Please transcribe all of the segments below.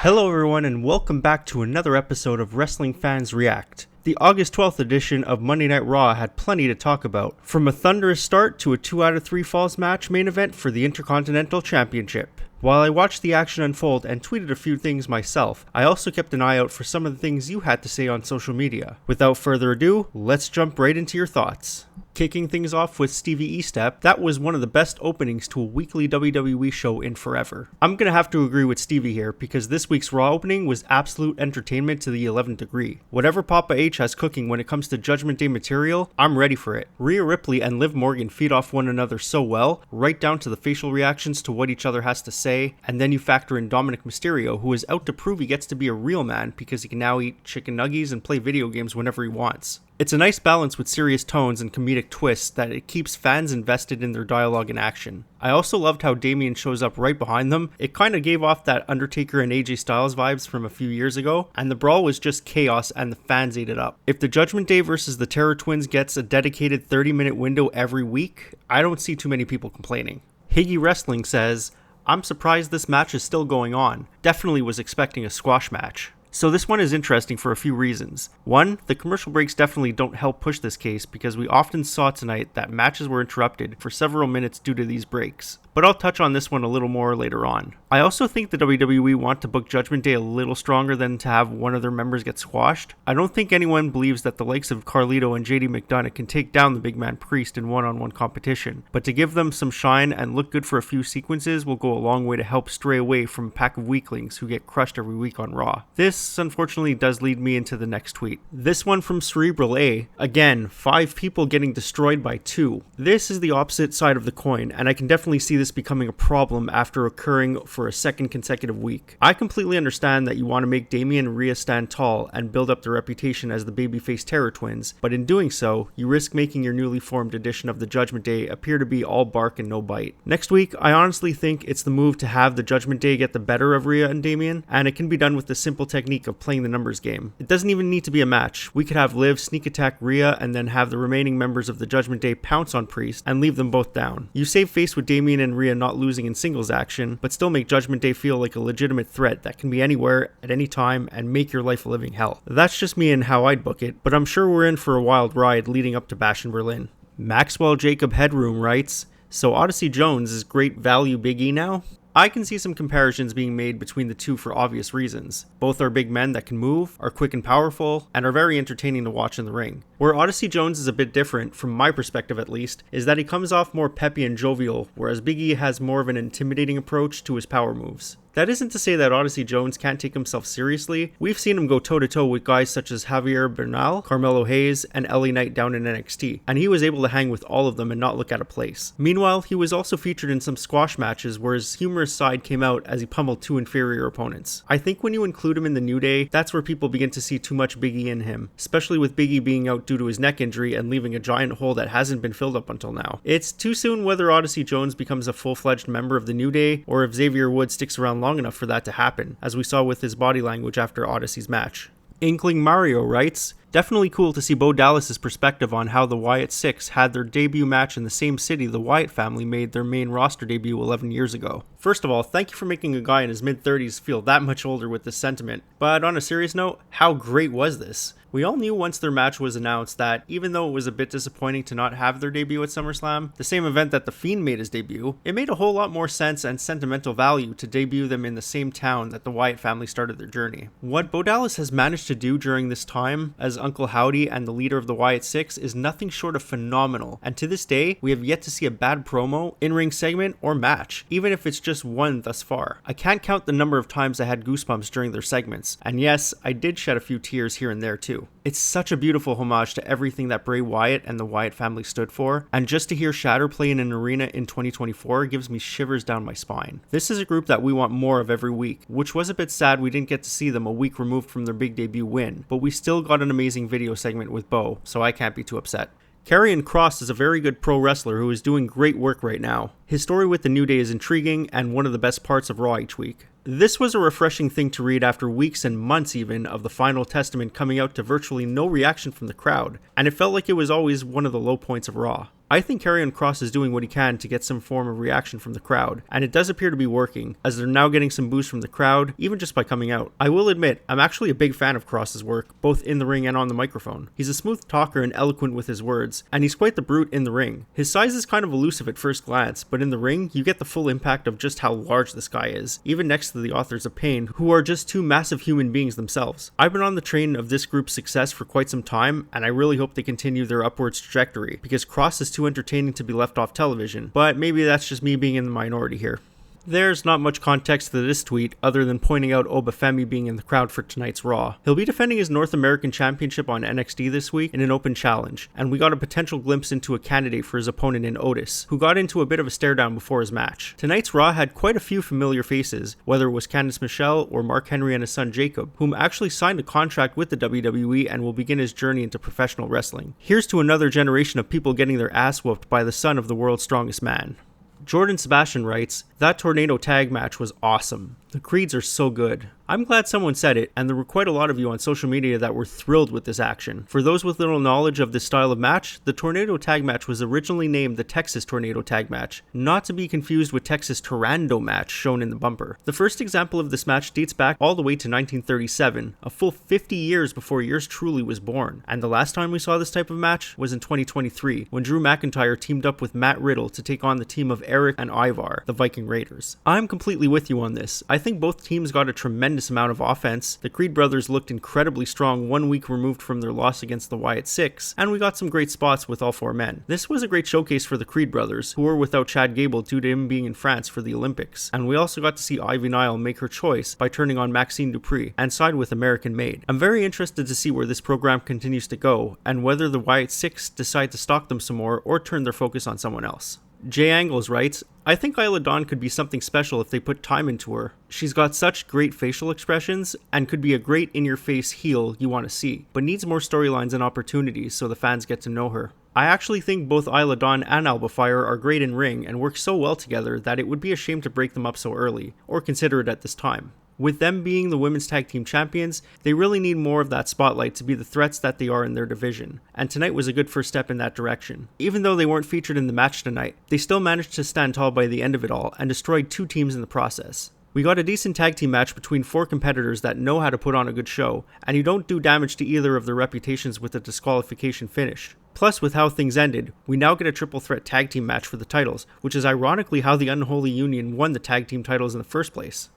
Hello everyone and welcome back to another episode of Wrestling Fans React. The August 12th edition of Monday Night Raw had plenty to talk about, from a thunderous start to a 2 out of 3 falls match main event for the Intercontinental Championship. While I watched the action unfold and tweeted a few things myself, I also kept an eye out for some of the things you had to say on social media. Without further ado, let's jump right into your thoughts. Kicking things off with Stevie E-Step, that was one of the best openings to a weekly WWE show in forever. I'm gonna have to agree with Stevie here, because this week's Raw opening was absolute entertainment to the 11th degree. Whatever Papa H has cooking when it comes to Judgment Day material, I'm ready for it. Rhea Ripley and Liv Morgan feed off one another so well, right down to the facial reactions to what each other has to say, and then you factor in Dominic Mysterio, who is out to prove he gets to be a real man because he can now eat chicken nuggies and play video games whenever he wants. It's a nice balance with serious tones and comedic twists that it keeps fans invested in their dialogue and action. I also loved how Damian shows up right behind them. It kinda gave off that Undertaker and AJ Styles vibes from a few years ago, and the brawl was just chaos and the fans ate it up. If the Judgment Day versus the Terror Twins gets a dedicated 30-minute window every week, I don't see too many people complaining. Higgy Wrestling says, "I'm surprised this match is still going on. Definitely was expecting a squash match." So this one is interesting for a few reasons. One, the commercial breaks definitely don't help push this case because we often saw tonight that matches were interrupted for several minutes due to these breaks. But I'll touch on this one a little more later on. I also think the WWE want to book Judgment Day a little stronger than to have one of their members get squashed. I don't think anyone believes that the likes of Carlito and JD McDonough can take down the big man Priest in one-on-one competition, but to give them some shine and look good for a few sequences will go a long way to help stray away from a pack of weaklings who get crushed every week on Raw. This, unfortunately, does lead me into the next tweet. This one from Cerebral A. Again, 5 people getting destroyed by 2. This is the opposite side of the coin, and I can definitely see this becoming a problem after occurring for a second consecutive week. I completely understand that you want to make Damian and Rhea stand tall and build up their reputation as the babyface Terror Twins, but in doing so, you risk making your newly formed edition of the Judgment Day appear to be all bark and no bite. Next week, I honestly think it's the move to have the Judgment Day get the better of Rhea and Damian, and it can be done with the simple technique of playing the numbers game. It doesn't even need to be a match. We could have Liv sneak attack Rhea and then have the remaining members of the Judgment Day pounce on Priest and leave them both down. You save face with Damian and Rhea not losing in singles action, but still make Judgment Day feel like a legitimate threat that can be anywhere at any time and make your life a living hell. That's just me and how I'd book it, but I'm sure we're in for a wild ride leading up to Bash in Berlin. Maxwell Jacob Headroom writes, "So Odyssey Jones is great value Big E now?" I can see some comparisons being made between the two for obvious reasons. Both are big men that can move, are quick and powerful, and are very entertaining to watch in the ring. Where Odyssey Jones is a bit different, from my perspective at least, is that he comes off more peppy and jovial, whereas Big E has more of an intimidating approach to his power moves. That isn't to say that Odyssey Jones can't take himself seriously. We've seen him go toe-to-toe with guys such as Javier Bernal, Carmelo Hayes, and LA Knight down in NXT, and he was able to hang with all of them and not look out of place. Meanwhile, he was also featured in some squash matches where his humorous side came out as he pummeled 2 inferior opponents. I think when you include him in the New Day, that's where people begin to see too much Big E in him, especially with Big E being out due to his neck injury and leaving a giant hole that hasn't been filled up until now. It's too soon whether Odyssey Jones becomes a full-fledged member of the New Day, or if Xavier Woods sticks around long enough for that to happen, as we saw with his body language after Odyssey's match. Inkling Mario writes, "Definitely cool to see Bo Dallas' perspective on how the Wyatt Six had their debut match in the same city the Wyatt family made their main roster debut 11 years ago. First of all, thank you for making a guy in his mid-30s feel that much older with this sentiment. But on a serious note, how great was this? We all knew once their match was announced that, even though it was a bit disappointing to not have their debut at SummerSlam, the same event that The Fiend made his debut, it made a whole lot more sense and sentimental value to debut them in the same town that the Wyatt family started their journey. What Bo Dallas has managed to do during this time as Uncle Howdy and the leader of the Wyatt Six is nothing short of phenomenal, and to this day, we have yet to see a bad promo, in-ring segment, or match, even if it's just one thus far. I can't count the number of times I had goosebumps during their segments, and yes, I did shed a few tears here and there too. It's such a beautiful homage to everything that Bray Wyatt and the Wyatt family stood for, and just to hear Shatter play in an arena in 2024 gives me shivers down my spine. This is a group that we want more of every week, which was a bit sad we didn't get to see them a week removed from their big debut win, but we still got an amazing video segment with Bo, so I can't be too upset. Karrion Kross is a very good pro wrestler who is doing great work right now. His story with the New Day is intriguing and one of the best parts of Raw each week. This was a refreshing thing to read after weeks and months even of the Final Testament coming out to virtually no reaction from the crowd, and it felt like it was always one of the low points of Raw. I think Karrion Kross is doing what he can to get some form of reaction from the crowd, and it does appear to be working, as they're now getting some boost from the crowd, even just by coming out. I will admit, I'm actually a big fan of Kross's work, both in the ring and on the microphone. He's a smooth talker and eloquent with his words, and he's quite the brute in the ring. His size is kind of elusive at first glance, but in the ring, you get the full impact of just how large this guy is, even next to the Authors of Pain, who are just two massive human beings themselves. I've been on the train of this group's success for quite some time, and I really hope they continue their upwards trajectory, because Kross is too entertaining to be left off television, but maybe that's just me being in the minority here. There's not much context to this tweet other than pointing out Obafemi being in the crowd for tonight's Raw. He'll be defending his North American Championship on NXT this week in an open challenge, and we got a potential glimpse into a candidate for his opponent in Otis, who got into a bit of a stare down before his match. Tonight's Raw had quite a few familiar faces, whether it was Candice Michelle or Mark Henry and his son Jacob, whom actually signed a contract with the WWE and will begin his journey into professional wrestling. Here's to another generation of people getting their ass whooped by the son of the world's strongest man. Jordan Sebastian writes, "That tornado tag match was awesome. The Creeds are so good." I'm glad someone said it, and there were quite a lot of you on social media that were thrilled with this action. For those with little knowledge of this style of match, the Tornado Tag Match was originally named the Texas Tornado Tag Match, not to be confused with Texas Tornado Match shown in the bumper. The first example of this match dates back all the way to 1937, a full 50 years before yours truly was born. And the last time we saw this type of match was in 2023, when Drew McIntyre teamed up with Matt Riddle to take on the team of Eric and Ivar, the Viking Raiders. I'm completely with you on this. I think both teams got a tremendous amount of offense. The Creed brothers looked incredibly strong 1 week removed from their loss against the Wyatt Six, and we got some great spots with all four men. This was a great showcase for the Creed brothers, who were without Chad Gable due to him being in France for the Olympics, and we also got to see Ivy Nile make her choice by turning on Maxine Dupree and side with American Made. I'm very interested to see where this program continues to go, and whether the Wyatt Six decide to stalk them some more or turn their focus on someone else. Jay Angles writes, "I think Isla Dawn could be something special if they put time into her. She's got such great facial expressions and could be a great in-your-face heel you want to see, but needs more storylines and opportunities so the fans get to know her. I actually think both Isla Dawn and Alba Fire are great in ring and work so well together that it would be a shame to break them up so early, or consider it at this time. With them being the women's tag team champions, they really need more of that spotlight to be the threats that they are in their division, and tonight was a good first step in that direction. Even though they weren't featured in the match tonight, they still managed to stand tall by the end of it all and destroyed two teams in the process. We got a decent tag team match between four competitors that know how to put on a good show, and you don't do damage to either of their reputations with a disqualification finish. Plus, with how things ended, we now get a triple threat tag team match for the titles, which is ironically how the Unholy Union won the tag team titles in the first place."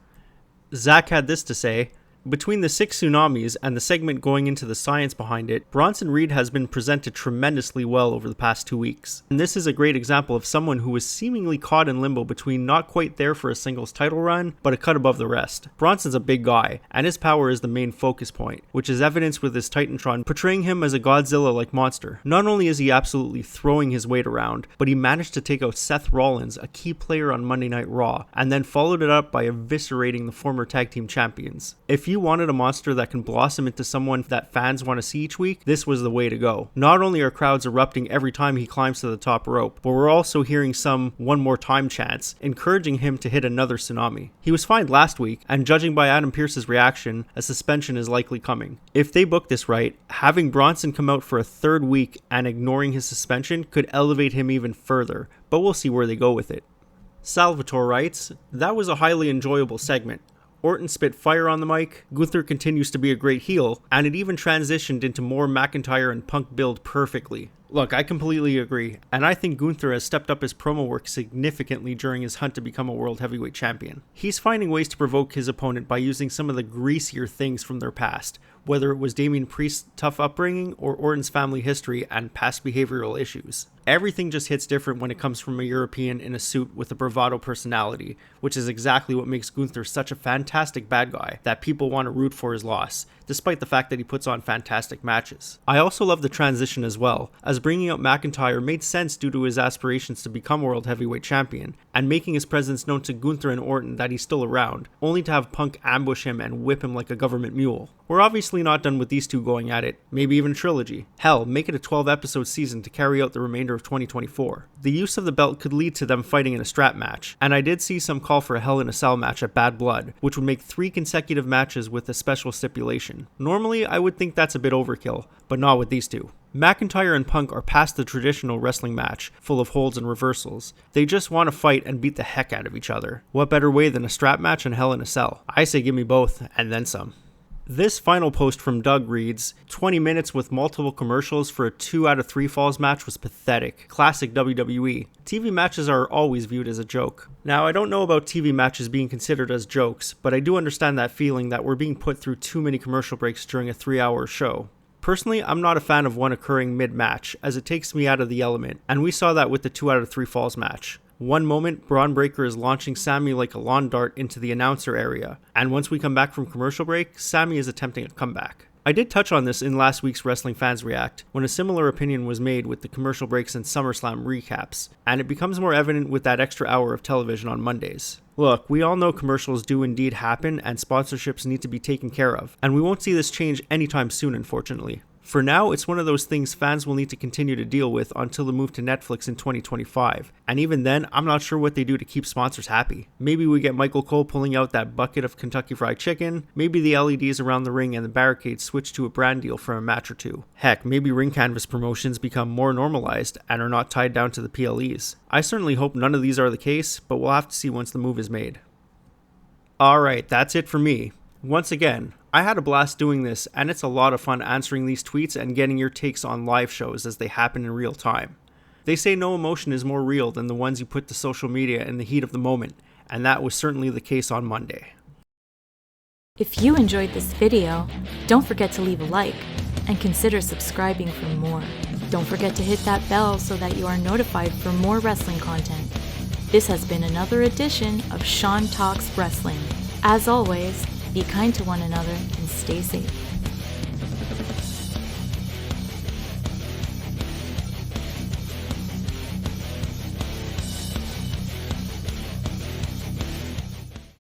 Zach had this to say, "Between the 6 tsunamis and the segment going into the science behind it, Bronson Reed has been presented tremendously well over the past 2 weeks. And this is a great example of someone who was seemingly caught in limbo between not quite there for a singles title run, but a cut above the rest. Bronson's a big guy, and his power is the main focus point, which is evidenced with his Titantron portraying him as a Godzilla-like monster. Not only is he absolutely throwing his weight around, but he managed to take out Seth Rollins, a key player on Monday Night Raw, and then followed it up by eviscerating the former tag team champions. If you wanted a monster that can blossom into someone that fans want to see each week, this was the way to go. Not only are crowds erupting every time he climbs to the top rope, but we're also hearing some one more time chants, encouraging him to hit another tsunami. He was fined last week, and judging by Adam Pearce's reaction, a suspension is likely coming. If they book this right, having Bronson come out for a third week and ignoring his suspension could elevate him even further, but we'll see where they go with it." Salvatore writes, "That was a highly enjoyable segment. Orton spit fire on the mic, Gunther continues to be a great heel, and it even transitioned into more McIntyre and Punk build perfectly. Look, I completely agree, and I think Gunther has stepped up his promo work significantly during his hunt to become a world heavyweight champion. He's finding ways to provoke his opponent by using some of the greasier things from their past, whether it was Damian Priest's tough upbringing or Orton's family history and past behavioral issues. Everything just hits different when it comes from a European in a suit with a bravado personality, which is exactly what makes Gunther such a fantastic bad guy that people want to root for his loss, despite the fact that he puts on fantastic matches. I also love the transition as well, as bringing up McIntyre made sense due to his aspirations to become world heavyweight champion, and making his presence known to Gunther and Orton that he's still around, only to have Punk ambush him and whip him like a government mule. We're obviously not done with these two going at it, maybe even a trilogy. Hell, make it a 12-episode season to carry out the remainder of 2024. The use of the belt could lead to them fighting in a strap match, and I did see some call for a Hell in a Cell match at Bad Blood, which would make 3 consecutive matches with a special stipulation. Normally, I would think that's a bit overkill, but not with these two. McIntyre and Punk are past the traditional wrestling match, full of holds and reversals. They just want to fight and beat the heck out of each other. What better way than a strap match and Hell in a Cell? I say give me both, and then some. This final post from Doug reads, 20 minutes with multiple commercials for a 2 out of 3 falls match was pathetic. Classic WWE. TV matches are always viewed as a joke. Now, I don't know about TV matches being considered as jokes, but I do understand that feeling that we're being put through too many commercial breaks during a 3-hour show. Personally, I'm not a fan of one occurring mid-match, as it takes me out of the element, and we saw that with the 2 out of 3 falls match. One moment, Braun Breaker is launching Sami like a lawn dart into the announcer area, and once we come back from commercial break, Sami is attempting a comeback. I did touch on this in last week's Wrestling Fans React, when a similar opinion was made with the commercial breaks and SummerSlam recaps, and it becomes more evident with that extra hour of television on Mondays. Look, we all know commercials do indeed happen and sponsorships need to be taken care of, and we won't see this change anytime soon, unfortunately. For now, it's one of those things fans will need to continue to deal with until the move to Netflix in 2025. And even then, I'm not sure what they do to keep sponsors happy. Maybe we get Michael Cole pulling out that bucket of Kentucky Fried Chicken. Maybe the LEDs around the ring and the barricades switch to a brand deal for a match or two. Heck, maybe ring canvas promotions become more normalized and are not tied down to the PLEs. I certainly hope none of these are the case, but we'll have to see once the move is made. Alright, that's it for me. Once again, I had a blast doing this, and it's a lot of fun answering these tweets and getting your takes on live shows as they happen in real time. They say no emotion is more real than the ones you put to social media in the heat of the moment, and that was certainly the case on Monday. If you enjoyed this video, don't forget to leave a like, and consider subscribing for more. Don't forget to hit that bell so that you are notified for more wrestling content. This has been another edition of Sean Talks Wrestling. As always, be kind to one another and stay safe.